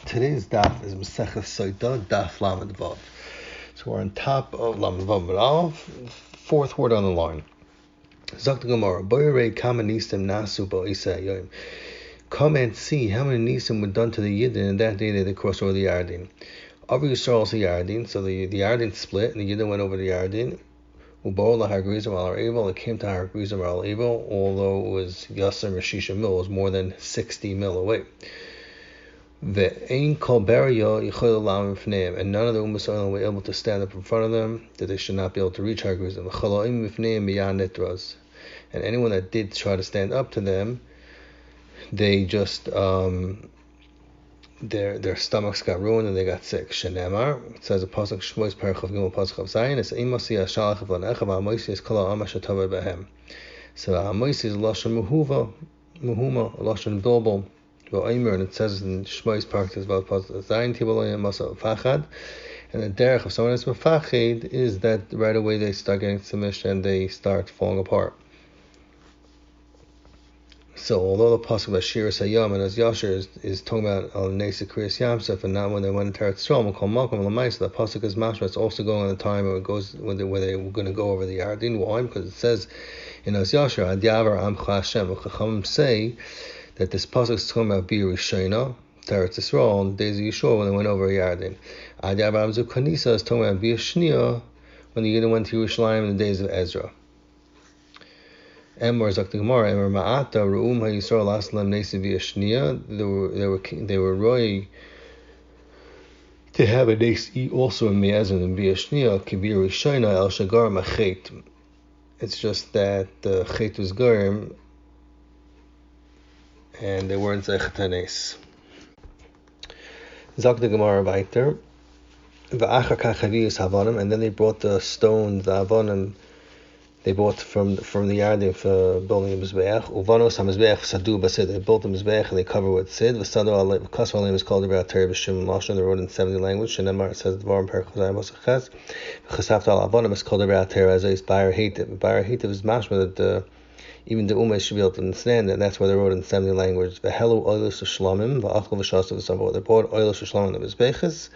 Today's daf is Masechah Sota, Daf Lamed Vav. So we're on top of Lamed Vav B'Aleph, fourth word on the line. Zok the Gemara, Boyerei Kama Nisim Nasu Bo'isa Yoim. Come and see how many Nisim were done to the Yidden in that day that they crossed over the Yarden. Abu Yisrael also Yarden, so the Yarden split, and the Yidden went over the Yarden. Ubola Hargrizim al Evil, it came to Hargrizim al Evil, although it was Yasser Meshisha Mil, it was more than 60 mil away. And none of the Ummah were able to stand up in front of them, that they should not be able to reach Hargrizim. And anyone that did try to stand up to them, they just their stomachs got ruined and they got sick. Shenemar, it says a pasuk Shmois Parachav Gimel pasuk of Zayin. It's Imasi Ashalach V'Lanecha V'Amoisi is Kala Ama Shatava Behem. So Amoisi is Lashon Muhuma, Lashon Bilbel. And it says in Shmois Parachav Zayin Tibolayim Masa Fachad. And the derech of someone that's mafachid is that right away they start getting submission and they start falling apart. So although the pasuk about Shir Sayam and as Yasher is talking about Nesa Kriyas Yamsef and not when they went into Eretz Yisrael, Kol Malkom L'Maisa, the pasuk is mashma. It's also going on the time where they were going to go over the Yarden. Why? Because it says in as Yasher Ad Yavar Amcha Hashem. Chachamim say that this pasuk is talking about Bir Rishayna, Eretz Yisrael, on the days of Yeshua when they went over Yarden. Ad Yavar Amzu Kanisa is talking about Bir Shnia when the Yidden went to Yerushalayim in the days of Ezra. Emor Zok the Gemara, Emor Ma'ata Ru'um HaYisrael Aslam Nesi V'Yashniya. They were roy to have a Nesi also in Me'ezin and V'Yashniya Kibir Rishayna El Shagar Machet. It's just that the Chet was Garim and they weren't Zechatanes. Zok the Gemara weiter. V'achar Kach Haviyus Havanim, and then they brought the stone, the Havanim, they bought from the Yarden for building the Mizbeach. Uvanos HaMizbeach Sadu Basid. They built the Mizbeach and they covered with Sid. V'Sadu Kasva Alim is called about Terry B'Shim Lashon. They wrote in 70 language. Shenemar, it says Dvarim Perek Chazayim B'Sachaz. V'Chasafta Al Avonim is called about Terry Azayis Bayer Hativ. Bayer Hativ is mashma that even the Ummah should be able to understand it. And that's why they wrote in 70 language. V'Helu Oilus Shlamim V'Achol V'Shasav V'Savot. They bought Oilus Shlamim the Mizbeachas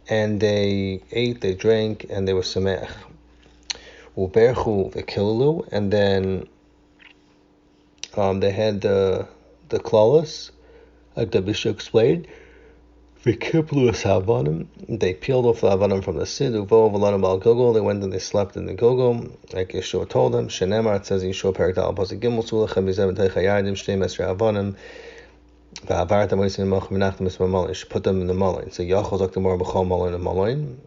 and they ate, they drank, and they were Sameach. Uberchu v'kilalu, and then they had the klaus, like the bishop explained. V'kiplu havanim, they peeled off the havanim from the sid. Uvo v'lanim al gilgal, they went and they slept in the gilgal, like Yeshua told them. Shenemar, it says in Yeshua Perek Dal Pasuk Gimel Sulachem Yizem Teich Hayadim Shtei Mesri Havanim. V'avarta Moisin Malch Menachem Misma Malin. You should put them in the malin. So Yachol Zok the Mor B'chol Malin and Malin.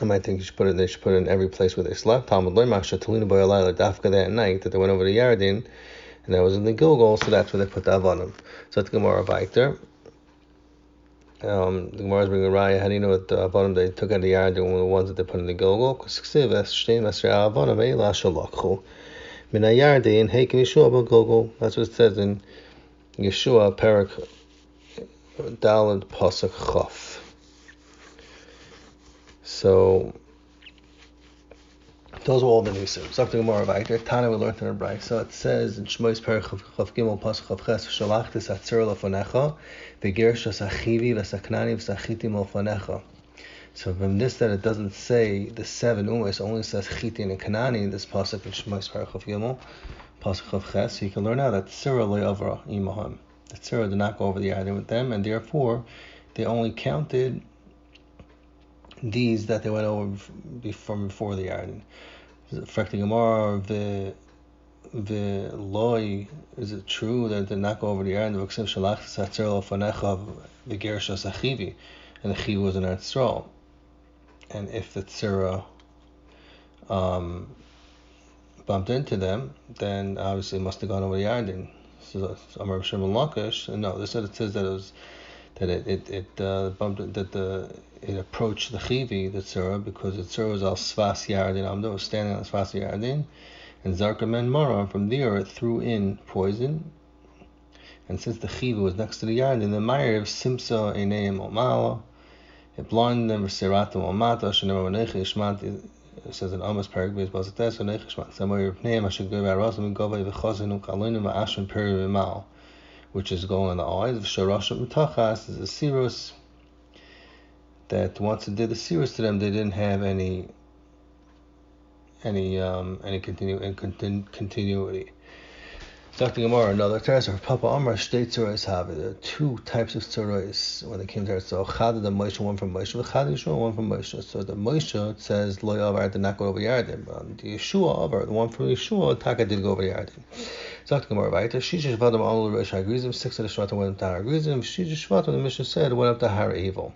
I might think they should put it in every place where they slept. Talmud Learn Masha Talina Boyalayla Dafka that night that they went over the Yarden, and that was in the Gilgal, so that's where they put the Avanim. So that's the Gemara Baiter. The Gemara is bringing a raya. How do you know that the Avanim they took out of the Yarden were the ones that they put in the Gilgal? Because Ksiv Shtei Mesri Avanim Eila Shalachchu Min HaYarden Heikim Yeshua B'Gilgal. That's what it says in Yeshua Perek Daled Pasuk Chaf. So those are all the nisim. Zok the Gemara Vayter. Tana we learned in our brayso. So it says in Shmois Parachav Gimel Pasuk Chav Ches Shalachtis Atzir Lefanecha V'Gershas Achivi V'Saknani V'Sachitim Lefanecha. So from this that it doesn't say the 7 umas, only says Chitin and Kanani in this pasuk in Shmois Parachav Gimel Pasuk Chav Ches. So you can learn out that Tzira Le'Avra Imaham. The Tzira did not go over the Yarden with them, and therefore they only counted these that they went over from before the Yarden. Frekti Gemara, the loy, is it true that they did not go over the Yarden? V'ksev shalach satzer l'fanecha v'gershas achivi, and the chiv was in Eretz Yisrael. And if the tzira bumped into them, then obviously it must have gone over the Yarden. So Amar B'Shem Lakish, no, it says that it was that it bumped it approached the chivi, the tzura, because the tzura was al svas yardin amdo, was standing on the svas yardin, and zarka men mara, from there it threw in poison, and since the chivi was next to the yardin, the ma'ariv simsa eineim omala, it blinded them v'seratim omata, shenemar v'neichi yishmat, it says in Amos Perek Beis Bazates v'neichi yishmat, samoyer v'neim asher goy v'arosam v'govay v'chazinu kalonim v'ashim peri v'mal. which is going on the eyes. V'sharashim Tachas is a Sirus that once it did the Sirus to them, they didn't have any continuity. Dr. Gemara, another Teres or Papa Amar Shtei Tzurais have it. There are two types of Tzurais when they came to it. So Chad the Moshe, one from Moshe, Chad Yeshua, one from Moshe. So the Moshe, it says Lo Yavar did not go over Yarden, but the Yeshua Avar, the one from Yeshua, Taka did go over Yarden. Dr. Gemara, Vaita Shisha Shvatim Amul Rosh HaGrizim, 6 of the Shvatim went up to Har Grizim, Shisha Shvatim, the Mishnah said, went up to Har Evil.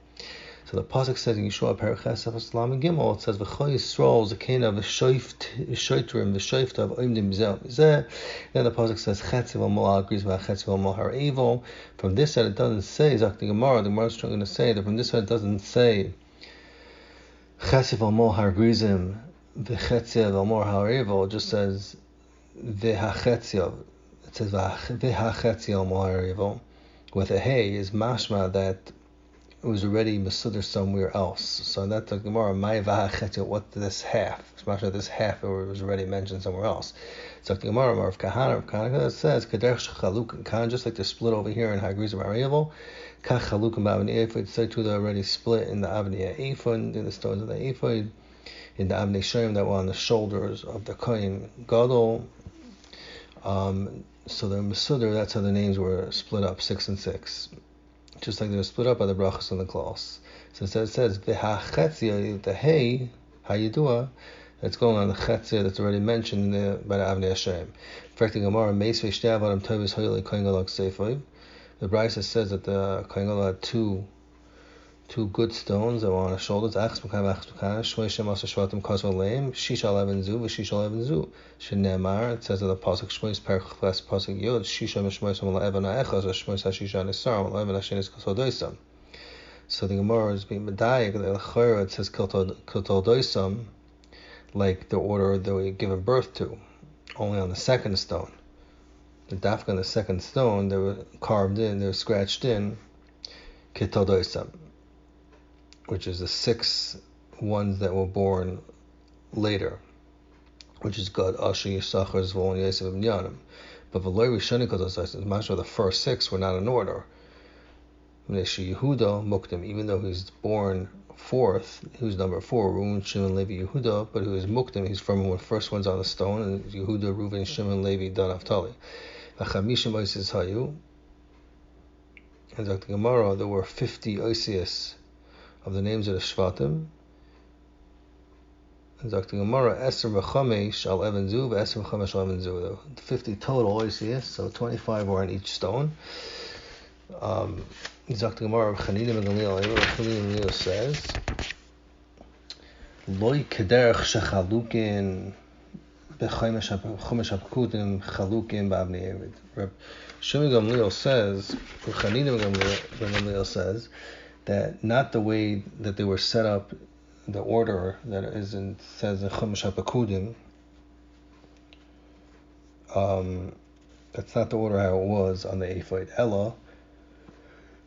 So the pasuk says in Yeshua Periches of Islam and Gimel, it says V'chol Yisrael Zakena V'shoitrim V'shoifta V'oimdim Mizeh Mizeh. Then the pasuk says Chetziv Al Mal agrees with Chetziv Al Mal Har Evil. From this side it doesn't say Zak the Gemara. The Gemara is trying to say that from this side it doesn't say Chetziv Al Mal Har Grizim V'Chetziv Al Mal Har Evil. It just says V'Hachetziv. It says V'Hachetziv Al Mal Har Evil. With a hey is mashma that it was already Masudar somewhere else. So that's the Gemara, what this half? Especially this half it was already mentioned somewhere else. So the Gemara, of Kahana says, Kaderch Chaluk Khan, just like they're split over here in Hagrizim Ariyavel, Kach Chaluk and Bavni Ephod, so too they're already split in the Avni Ephod, in the stones of the Ephod, in the Avni Shem that were on the shoulders of the Kohen Gadol. So the Masudar, that's how the names were split up, 6 and 6. Just like they were split up by the brachas and the claws. So it says the hey hayidua, that's going on the chetzia that's already mentioned by the Avnei Hashem. In fact, the Gemara Meisvei Shtei Avadim Tovis Hoyli Kohen Gadol Seifoi. The Brisa says that the Kohen Gadol had two good stones that were on his shoulders. Achs Mekan Shmei Shem Asa Shvatim Kosva Leim Shisha 11 Zu V'Shisha 11 Zu. Shenemar, it says in the pasuk Shmois Perich Ches pasuk Yod Shisha Mishmois Mal Even Ha'echaz Shmois HaShisha Nisar Mal Even HaShenis Kosol Doisam. So the Gemara is being medayik. The Chayra it says Kosol Doisam, like the order that we given birth to, only on the second stone. The dafka on the second stone, they were carved in, they were scratched in Kosol Doisam, which is the 6 ones that were born later, which is God, Asher, Yisachar, Zvul, Yosef, and Yanim. But V'loi Rishonim Kosol Doisam, the first 6 were not in order. Yehuda Muktim, even though he's born 4th, he was number 4, Reuven, Shimon, Levi, Yehuda, but he was Muktim, he's from the first ones on the stone, and Yehuda, Reuven, Shimon, Levi, Dan, Naphtali. V'chamishim Oisius Hayu, and Dr. Gemara, there were 50 Oisius of the names of the Shvatim. And Dr. Gemara, Eser V'chamesh Al Even Zu, V'Eser V'chamesh Al Even Zu, 50 total Oisius, so 25 were on each stone. Dr. Gemara, Chanina Megamliel says, Loi Kederach Shechalukin B'Chomesh HaPekudim Chalukin B'Avnei Evid. Shimi Gamliel says, Chanina Megamliel says, that not the way that they were set up, the order that is says in Chomesh HaPekudim, that's not the order how it was on the Ephod. Ella,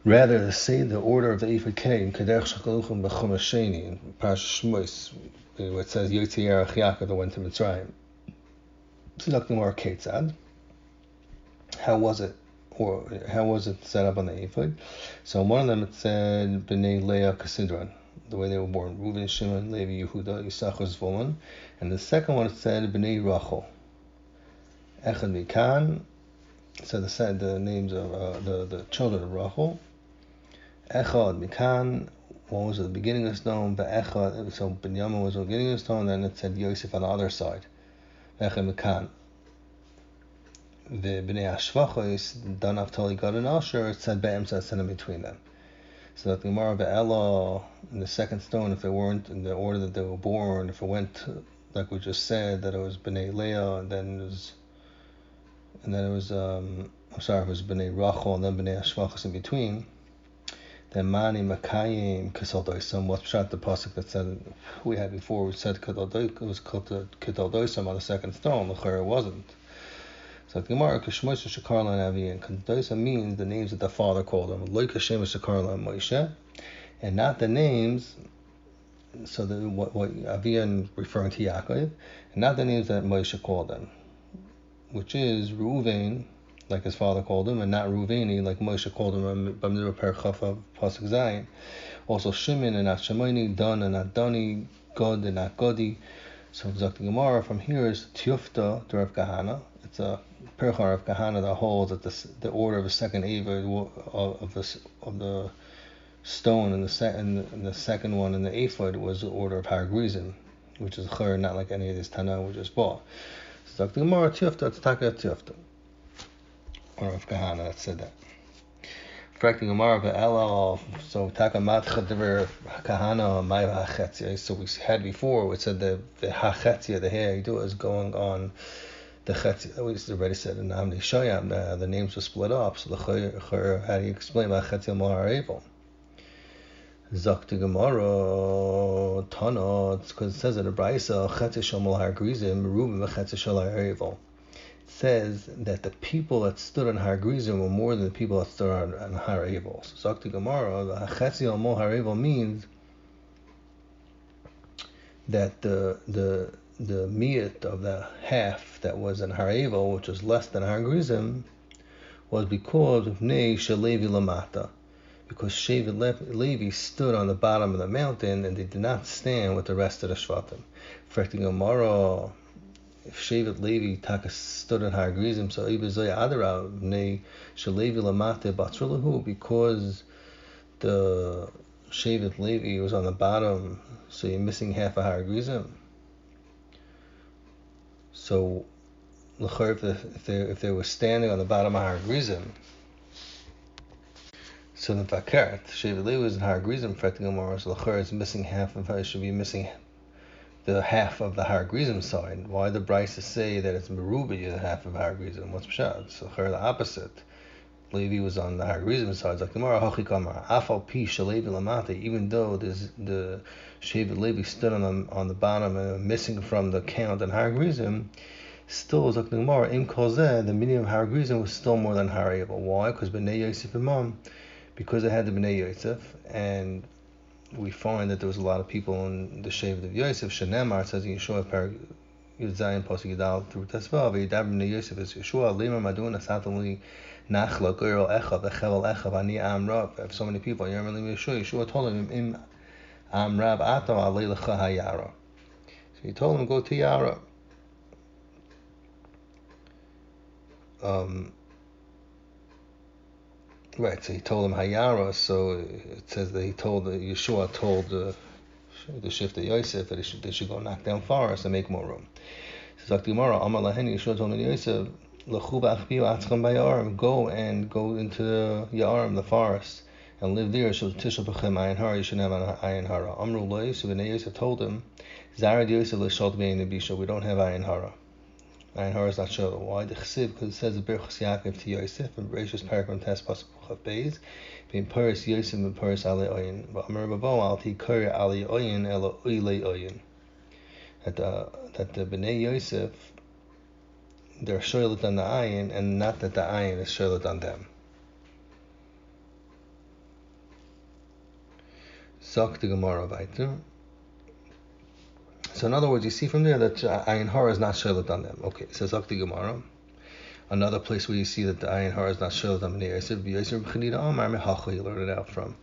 rather, to say the order of the Ephod came, Kederach Shekaluchim B'Chomesh Sheni, in Parashat Shmos, where it says Yotzi Yerach Yaakov that went to Mitzrayim. So Dr. Gemara Ketzad, how was it set up on the Ephod? So one of them it said B'nai Leah Kasidron, the way they were born, Reuven, Shimon, Levi, Yehuda, Yisachar, Zvulun, and the second one it said B'nai Rachel, Echad Mikan. So the names of the children of Rachel. Echad Mikan, one was at the beginning of the stone, but Echad, so Binyamin was at the beginning of the stone, then it said Yosef on the other side. Echad Mikan. The B'nai Ashvachos, Dan Naphtali, Gad and Asher, it said Be'emsa, it said in between them. So that the Gemara Be'ela, in the second stone, if they weren't in the order that they were born, if it went, like we just said, that it was B'nai Leah, and then it was it was B'nai Rachel and then B'nai Ashvachos in between. Then Mani Makayim Kosol Doisam. What's pshat the pasuk that said we had before? We said it was called Kosol Doisam on the second stone. L'chayr wasn't. So the Gemara Kishmosh Shekarla and Avian. Kosol Doisam means the names that the father called them. Lo Kashem Shekarla and Moshe, and not the names. So what Avian referring to Yaakov, and not the names that Moshe called them, which is Reuven, like his father called him, and not Ruveni, like Moshe called him, Bamidbar Per Chafav Pasuk Zayin. Also Shimon and not Shimoni, Dan and not Dani, God and not Godi. So Zakti Gemara from here is Tiyufta, the Rav Kahana. It's a Percha of Kahana that holds that the order of the second Eva of the stone and the second one in the ephod was the order of Hargrizim, which is Chur, not like any of these Tana we just bought. So Zakti Gemara Tiyufta, it's Taka Tiyufta. Or Rav Kahana that said that. Correcting Gemara Ve'ela, so Takamat Chadaver Kahana Ma'eva Hachetzia. So we had before, we said the Hachetzia, the hair you do is going on the Chetzia. We already said in Amni Shoyam, the names were split up. So the Chur, how do you explain Hachetzia Moharevel? Zakti Gemara Tana, because it says in the Braisa, Chetzia Shomol Hargrizim, Rubim Chetzia Shal Harevel. Says that the people that stood on Har Grizim were more than the people that stood on Har Evel. So Zakti Gemara, the Hachetzi al Mo Har Evel means that the miyat of the half that was in Har Evel, which was less than Har Grizim, was because of Nei Shalevi Lamata, because Shevet Levi stood on the bottom of the mountain and they did not stand with the rest of the Shvatim. Zakti Gemara, if Shevet Levi stood in Har Grizim, so Ibizay Adara Nei Shalevi Lamate Batzrulahu, because the Shevet Levi was on the bottom, so you're missing half of Har Grizim. So if they were standing on the bottom of Har Grizim, so the Fakert, Shevet Levi was in Har Grizim, Fretting Gemara, so L'chor is missing half of her, should be missing the half of the Har Grizim side. Why the Brisa say that it's Merubi, the half of Har Grizim? What's Pshat? So the opposite. Levi was on the Har Grizim side. Like Gemara Hachi Kamar, Afal Pi Shalevi Lamate. Even though the Shevet Levi stood on the bottom and missing from the count in Har Grizim, still like the Gemara Im Kolzeh, the meaning of Har Grizim was still more than Har Evel. Why? Because Bnei Yosef Imam, because they had the Bnei Yosef, and we find that there was a lot of people in the Shevet of Yosef. Shenemar says in Yeshua Parag Yudzayin Pasuk Yudal through Tesvav. V'yidab Bnei Yosef is Yeshua Lima Madun Asatam Li Nachla Goyrel Echav Echevel Echav Ani Amrav. I have so many people. Yeshua told him Im Amrav Atam Alei Lecha Hayara. So he told him go to Yara. Right, so he told him Hayara, so it says that Yeshua told the Shifta Yosef that they should go knock down forests and make more room. So Zakti Gemara, Amar Laheni, Yeshua told Yosef, L'chu b'achbiu atzchem b'yarim, go into the Yarim, the forest, and live there, so tishal b'chem ayin hara, you shouldn't have an ayin hara. Amru loy, so Bnei Yosef told him, Zarad Yosef l'shalt b'yin nebisha, we don't have ayin hara. Ayin hara is not sure. Why? The Chesiv, because it says the Berachos Yaakov to Yosef, and Bereshus Paragram Tes Pasuk Chav Beis, being Paris Yosef and Paris Ali Oyin. But Amar Babo al Tikar Ali Oyin elo Oile Oyin. That the Bnei Yosef, they're shoylet on the ayin, and not that the ayin is shoylet on them. Zok the Gemara weiter. So in other words, you see from there that ayin hara is not shoylet on them. Okay, so Zok the Gemara. Another place where you see that the ayin hara is not shoylet on Bnei Yosef, Yosef b'chanida Amar mehacha, you learn it out from.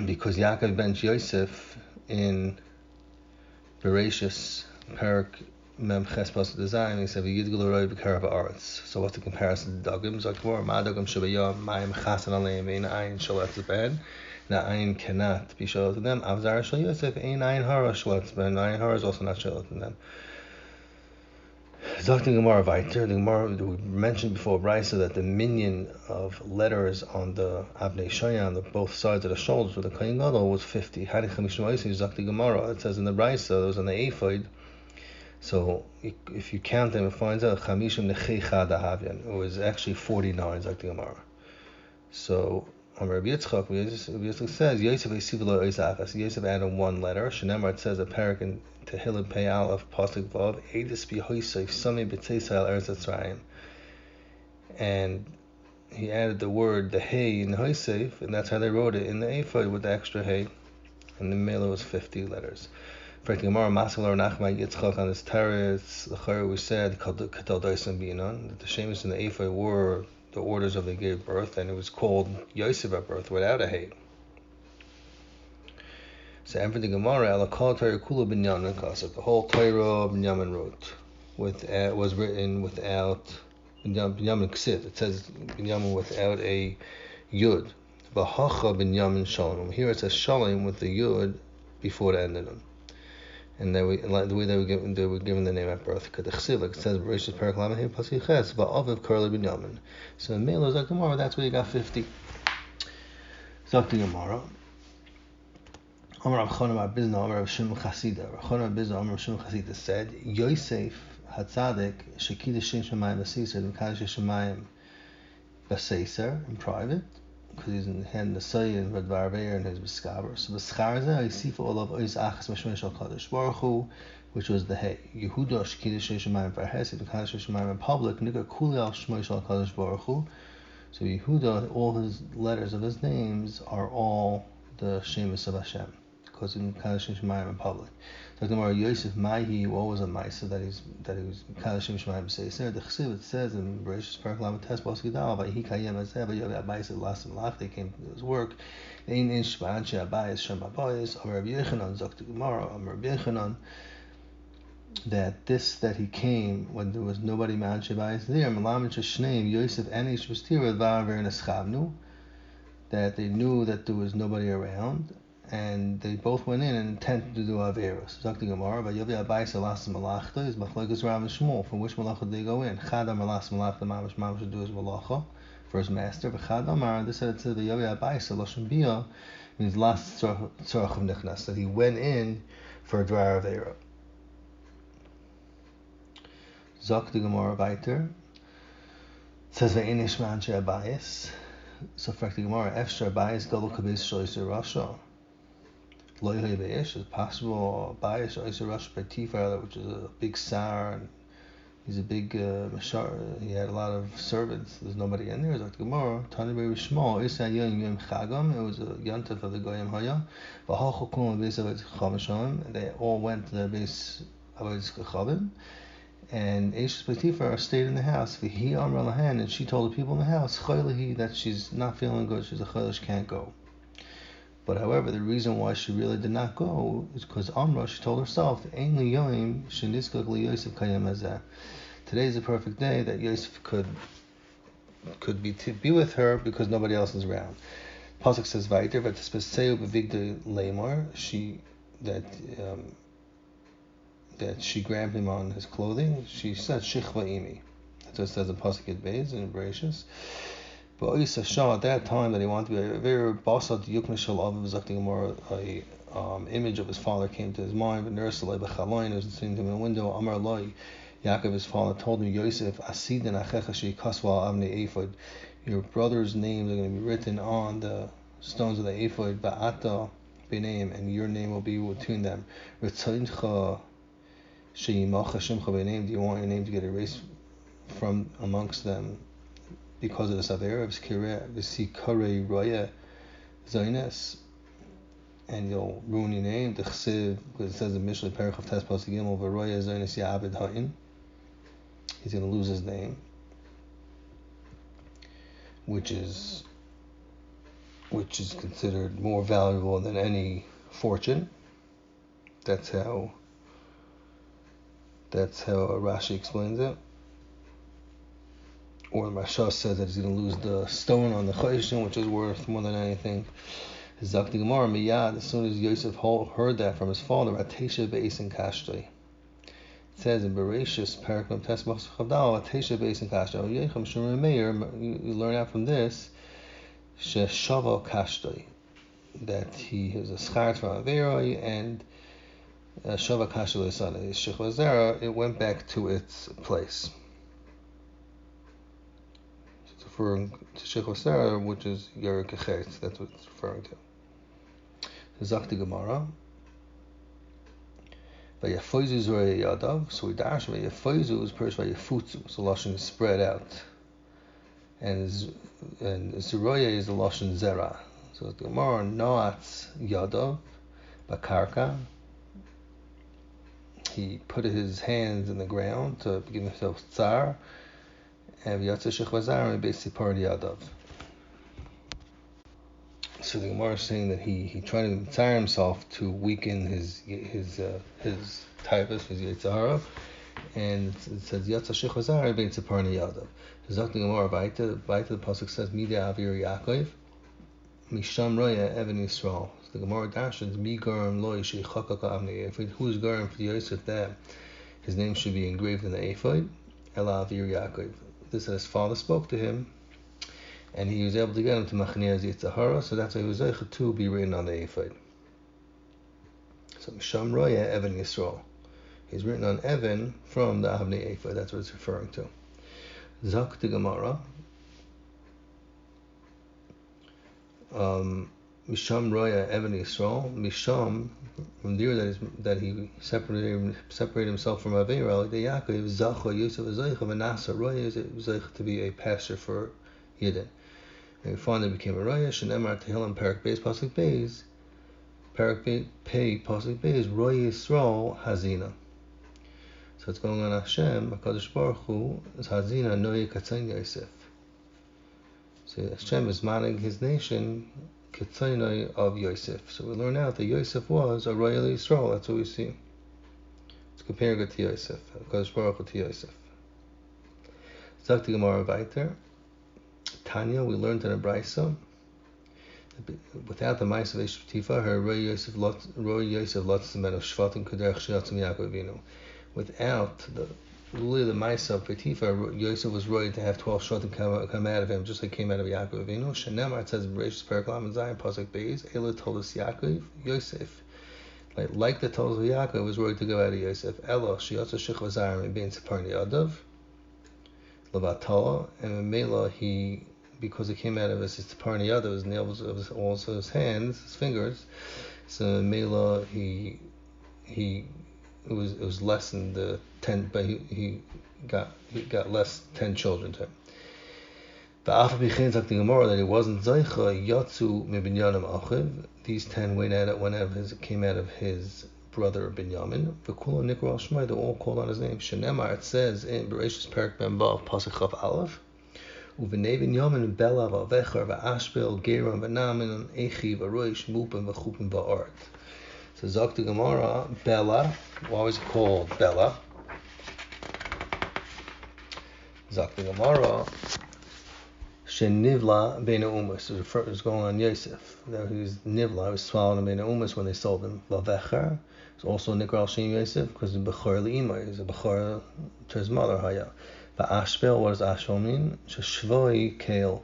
Because Yaakov ben Yosef in Bereshus Parak Mem Ches Pasuk Design, he said, "V'yidgul roi b'karav haaretz." So what's the comparison to dagim? Zakmor ma dagim shabayam ma'im chasan aleim ein ayin sholetz ben. Now ayin cannot be sholet to them. Avzar shel Yosef ein ayin hara sholetz ben. Ayin hara is also not sholet to them. Zakti Gemara weiter. The Gemara we mentioned before Brisa that the minion of letters on the Abnei Shoya on both sides of the shoulders with the Kohen Gadol was 50. Hani chamishim oisim Zakti Gemara. It says in the Brisa those on the ephod. So if you count them, it finds out chamishim nechei dahavyan. It was actually 49 Zakti Gemara. So Rabbi Yitzchak says Yosef esivlo oisafas. Yosef added one letter. Shenemar it says a parak in Tehillim Pei Aleph Pasuk Vav Eidus B'Hoisef Sami B'Tzeisal Eretz Yisrael, and he added the word the hay in Hoisef, and that's how they wrote it in the ephod with the extra hay, and the mela was 50 letters. For the Gemara, Masalar Nachman Yitzchak on his terrace, the Chayr we said, Katal Daisan Bianon, that the Shemus and the Ephah were the orders of they gave birth, and it was called Yosef at birth without a hay. So, and for the Gemara, Alakal Torah Kula Binyamin Kasab, the whole Torah Binyamin wrote, was written without Binyamin Ksiv. It says Binyamin without a Yud. Bahacha Binyamin Shalom. Here it says Shalom with the Yud before the end of them. And the way they were given the name at birth. Like it says, Bereshis Perek Lamed Hey Pasuk Ches, Va'aviv Karli Binyamin. So in Melo Zak Gemara, that's where you got 50. Zak the Gemara. Amar Rav Chana Bar Bizna, Amar Rav Shimon Chasida. Rav Chana Bar Bizna, Amar Rav Shimon Chasida said, Yosef Hatzadik Shekidah Shem Shemayim Baseiser, Mekadosh Shemayim Baseiser in private, because he's in the Nesai and Vadvar Veir and his Beskaber. So Beskarza, Yisifa Olav Ois Achas Meshmesh Al Kadosh Baruch Hu, which was the Hey. Yehuda Shekidah Shem Shemayim Farhesed, Mekadosh Shemayim in public, Nika Kuli Al Shmesh Al Kadosh Baruch Hu. So Yehuda, all his letters of his names are all the Shemus of Hashem, because in Mekadosh Shemayim in public. So the Gemara Yosef Maihi, what was a Maisa that he was Mekadosh Shemayim Beiser? The Chesiv, it says in Bereshis Perek Lamed Tes Pasuk Gidal, Vayhi Kayem Azeh Vayovi Abayis Las Malach. They came to his work. Ein Ish Ba'anshe Abayis Shem Abayis. Amar Rabbi Yechanan Zok the Gemara. Amar Rabbi Yechanan that he came when there was nobody Ma'anshe Abayis there. Melamed Shneim Yosef and Ish B'stira Va'aver Neschavnu. That they knew that there was nobody around, and they both went in and intended to do Averos. Zok the Gemara, but Yovi Abayis Alas Malachta is Machlokes Rav and Shmuel. From which Malacha did they go in? Chad Amar Alas Malachta, Mamash should do his Malacha for his master. But Chad Amar, this said it says Yovi Abayis Alashon Bia means last Tzorach of Nichnas, that he went in for a Dvar Avera. Zok the Gemara Weiter. It says Ve'enish Ma'anshe Abayis. So for the Gemara, Efshar Abayis Gadol Kabis Shoyser Rasha. Loyhay Beish is possible Abayis Shoyser Rasha by Tifar, which is a big sar, and he's a big mashar. He had a lot of servants. There's nobody in there. It's like the Gemara. Tani Beri Shmuel. Isa Yom Yom Chagam. It was a yontif of the Goyim Haya. V'Hal Chukum Beis Avos Chamashon. They all went to their base Avos Chavim. And Eishes Potiphar stayed in the house. V'hi Amar Lahan, and she told the people in the house, Chaylehi, that she's not feeling good. She's a Chaylesh, can't go. But however, the reason why she really did not go is because Amra, she told herself, Ein li Yoim sheniskak li Yosef kayem hazeh. Today is a perfect day that Yosef could be with her because nobody else is around. Pasuk says Vaiter, but Speseu bevigde lemor, that she grabbed him on his clothing. She said Shichva Imi. That's what it says in Pasuk Yud Beis in Bereshis. But Oisa Shah, at that time that he wanted to be a very basad yukna shel aviv zakting more a image of his father came to his mind. But Nersalei b'chaloin was sitting to him in the window. Amar Loi, Yaakov his father told him, Yosef Asidin achecha sheikasva avnei ephod. Your brother's names are going to be written on the stones of the ephod. Ba'ata b'neim, and your name will be between them. Ritzayincha. Do you want your name to get erased from amongst them because of this Avera? V'sikare roya zaynes, and you'll ruin your name. The Chsiv, because it says in Mishlei Perek of Tes Pasuk Gimel, v'roya zaynes ya'abed ha'in. He's going to lose his name, which is considered more valuable than any fortune. That's how Rashi explains it. Or the Rasha says that he's going to lose the stone on the Choshen, which is worth more than anything. Zak the Gemara miyad, as soon as Yosef heard that from his father, Atesha be'esin kashtoi. It says in Bereshis, Perek Mem Tes Pasuk Chavdal, Atesha be'esin kashtoi. Yecham Shmuel Meir, you learn out from this, Sheshava kashtoi, that he was a schar from Averoi, and Shava Kasha L'Sana, Shechva Zera, it went back to its place. It's referring to Shechva Zera, which is Yerik Echetz, that's what it's referring to. Zakti Gemara. Vayafoizu Zorei Yadav, so we dash Vayafoizu is purged by Yafutzu, so Lashon is spread out. And Zeroya is the Lashon Zera. So the Gemara Noatz Yadav, Bakarka, he put his hands in the ground to give himself tsar, and v'yatsa shechvazar and basically party yadav. So the Gemara is saying that he tried to tsar himself to weaken his typhus, his yitzhara, and it says yatsa shechvazar basically party yadav. Zok the Gemara the pasuk says Midei Avir Yaakov Misham Roya Even Yisrael. The Gemara dashes Mi Garam Lo Yishachaka Avnei Ephod. Who's Garam for Yosef that his name should be engraved in the ephod? Ela Avir Yaakov. This is his father spoke to him, and he was able to get him to Machnei Yitzhara, so that's why he was able to be written on the ephod. So Misham Roya Even Yisrael. He's written on Evan from the Avnei ephod. That's what it's referring to. Zak the Gemara. Misham Roya Even Yisrael. Misham, from there that he separated himself from Avera, the Yaakov Zacha Yosef Zaycha Manasa Roya Zaycha to be a pastor for Yidden. And he finally became a Roya. Shenemar Tehillim Parak Beis Pasuk Beis. Parak Pei Pasuk Beis Roya Yisrael Hazina. So it's going on Hashem, HaKadosh Baruch Hu, is Hazina Noye Katzon Yosef. So Hashem is manning his nation, Katzon of Yosef. So we learn out that Yosef was a Royal Yisrael, that's what we see. It's comparing it to Yosef, HaKadosh Baruch Hu to Yosef. Zakti Gemara weiter. Tanya, we learned in a Brisa, without the Ma'aser of Tifa, her Roy Yosef Lotzim Ben of Shvatim Kederach Shiatzim Yaakov Avinu. Without the Ma'aser of Tifa, Yosef was ready to have 12 Shvatim come out of him, just like came out of Yaakov Avinu. Shenemar, it says in Bereshis Perek Lamed Zayin Pasuk Beis, Ela told us Yaakov, Yosef. Like the told of Yaakov was ready to go out of Yosef. Ela Shiatza Shechvazar and being Separni Adav, Levatala, and Mela because it came out of his Separni Adav, his nails, also his hands, his fingers. So Mela it was less than the 10, but he got less 10 children to him. The Alpha begins like the Gemara that he wasn't Zaycha Yatsu Mibinyanim Achiv. These 10 came out of his brother Binyamin. V'kula Nikra Shmai, they all called on his name. Shenemar, it says in Bereshis Perek Ben Vav Pasuk Chav Aleph. Uvnei Binyamin Belav Avecher V'Ashbel Geram V'Namin Echi V'Roish Mupim V'Chupim V'Art. So Zok the Gemara, Bela. Why was it called Bela? Zok the Gemara, Shenivla Beina Umas. It was going on Yosef. There he was Nivla. He was swallowed in Beina Umas when they sold him. Vavecher. It's also Nikral Shem Yosef because he's Bechor Le'ima. He's a Bechor to his mother Haya. Va'ashbel. What does Ashbel mean? Sheshvoi Kael.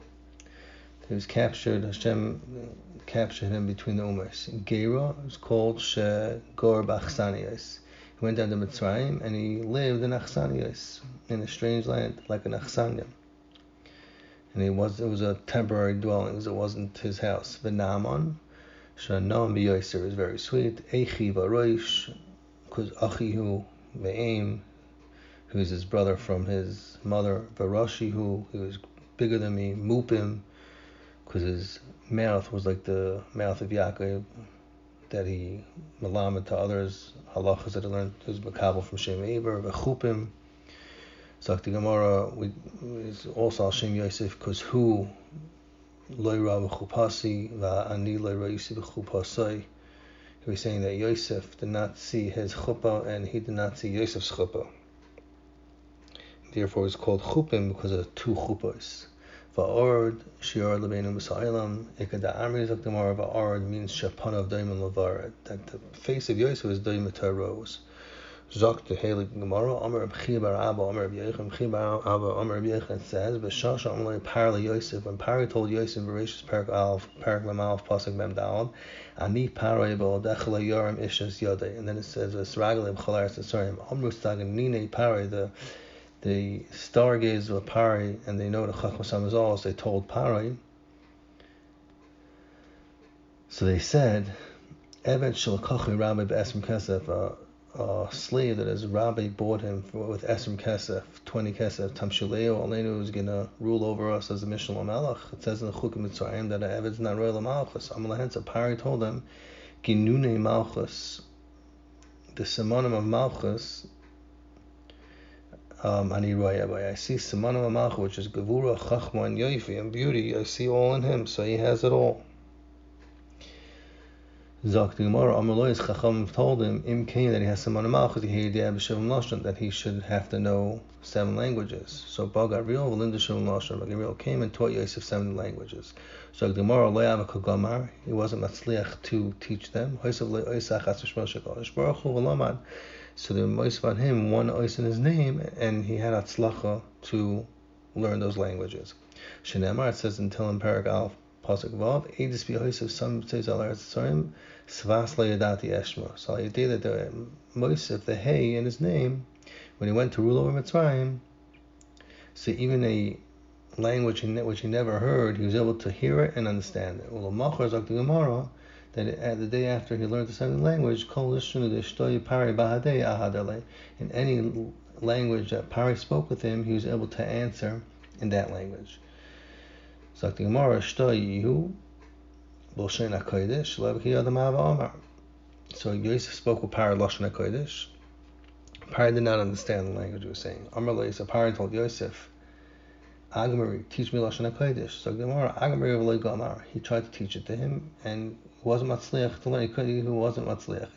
He was captured. Hashem captured him between the Umars. Gera was called Shegor B'Achsanias. He went down to Mitzrayim and he lived in Achsanias, in a strange land, like an Achsania. And it was a temporary dwelling, it wasn't his house. V'Naaman, Shanam B'Yoser is very sweet. Echi V'Roish, because Achihu Ve'im, who is his brother from his mother. V'Rashihu, he was bigger than me. Mupim, because his mouth was like the mouth of Yaakov, that he malamed to others, halachas that he learned, he was makabel from Shem Eber, v'chupim. Zakti Gemara, is also al Shem Yosef, because who loy ra v'chupasi, va'ani loy ra yisi v'chupasai. He was saying that Yosef did not see his chuppah, and he did not see Yosef's chuppah. Therefore it's called chupim, because of two chuppahs. Va'ord shior lebeinu b'sa'ilam ikada amri zok demar. Va'ord means shapanav daimon levared, that the face of Yosef is daimon to a rose. Zok the Heilig Gemara Amar B'chi Bar Abba Amar B'Yechon B'chi Bar Abba Amar B'Yechon says B'Shasha Amar Parla Yosef, when Pari told Yosef Bereshis Parak Alf Parak Mem Alf Pasuk Mem Dalad Ani Parai B'Odechla Yoram Ishas Yodei, and then it says V'Sragalim Chalaris Tzarim Amru Stagan Nine Parai, the stargaze of Pari, and they know the Chachma Samazal, so they told Pari. So they said, Evet Shalakachi Rabbi B'Esrim Kesef, a slave that his rabbi bought him with Esrim Kesef, 20 Kesef, Tamshuleo, Alenu was going to rule over us as a Mishnah Lamelech. It says in the Chukim Mitzrayim that Eved's not royal Malchus. Amalahens, Pari told him, Ginune Malchus, the Simonim of Malchus, I see Simonim of Malchus, which is Gevura, Chachma, and Yoifi, and beauty. I see all in him, so he has it all. Zok the Gemara, Amrlois Chacham told him, Im Kain, that he has Simonim Malchus, that he should have to know 7 languages. So Bagariel, Valinda Shavim Lashon, Bagariel came and taught Yosef 7 languages. So the Gemara, Le'av Kagamar, he wasn't matzliach to teach them. So the Moisef on him, one ois in his name, and he had atzlacha to learn those languages. Shenemar, it says in Tehillim Parak Aleph, Pasuk Vav, Eidis b'Yosef, some says al Eretz Yisrael, Svas le'yadati eshma. So I did that the Moisef, the hay in his name, when he went to rule over Mitzrayim, so even a language which he never heard, he was able to hear it and understand it. That the day after he learned the 7th language, in any language that Pari spoke with him, he was able to answer in that language. So Yosef spoke with Pari Lashon HaKodesh. Pari did not understand the language he was saying. So Pari told Yosef, Agamari, teach me Lashon HaKodesh. So Gemara, Agamari of Gamar. He tried to teach it to him, and he wasn't matzliach to learn. He wasn't matzliach.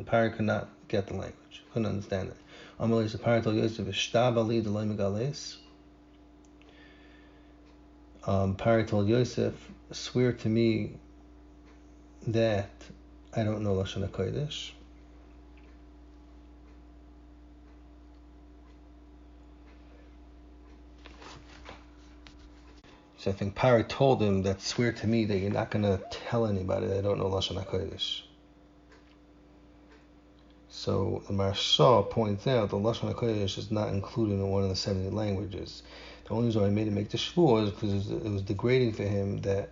Pari could not get the language. Couldn't understand it. Amalei, so Pari told Yosef, Shtab ali d'loi megales. Pari told Yosef, swear to me that I don't know Lashon HaKodesh. So I think Pari told him that swear to me that you're not going to tell anybody that I don't know Lashon HaKodesh. So the Maharsha points out that Lashon HaKodesh is not included in one of the 70 languages. The only reason I made him make the shvuah is because it was degrading for him that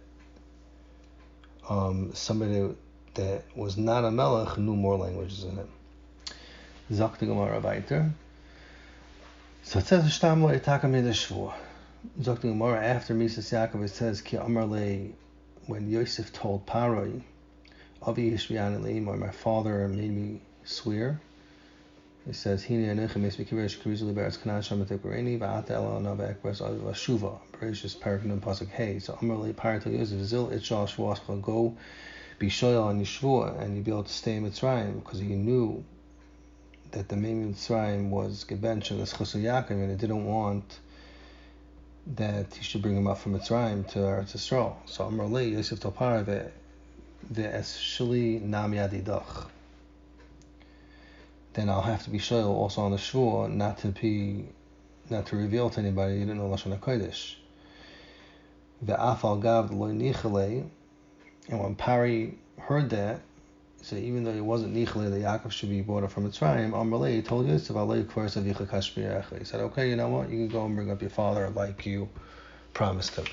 somebody that was not a melech knew more languages than him. Zok the Gemara weiter. So it says, Shtam lo yitaka made the shvuah. Zok the Gemara, after Misas Yaakov, it says, Ki Amar le, when Yosef told Paroi, Avi Hishviyan Leimor, my father made me swear. It says, Hine Anechem Esmikivesh Krizuli Beretz Kanan Shamatekureni, Va'ata Ela Nava Ekbers Vashuva, Bereshis Parakanum Pasuk Hey. So Amar le Paroi told Yosef, Zil Itchal Shvuascha, go be shoyal on Yeshua, and you'll be able to stay in Mitzrayim, because he knew that the Memi Mitzrayim was Gebench as Chosel Yaakov, and he didn't want that he should bring him up from Mitzrayim to Eretz Yisrael. So Amar le Yosef told Paroi, Ve'es Shili Nam Yadidach. Then I'll have to be shoyal also on the shvuah, not to reveal to anybody you didn't know Lashon HaKodesh. Ve'afal gav lo nichale, and when Pari heard that, so even though he wasn't nichale that Yaakov should be brought up from Mitzrayim, Amar le told Yosef, he said, okay, you know what, you can go and bring up your father like you promised him.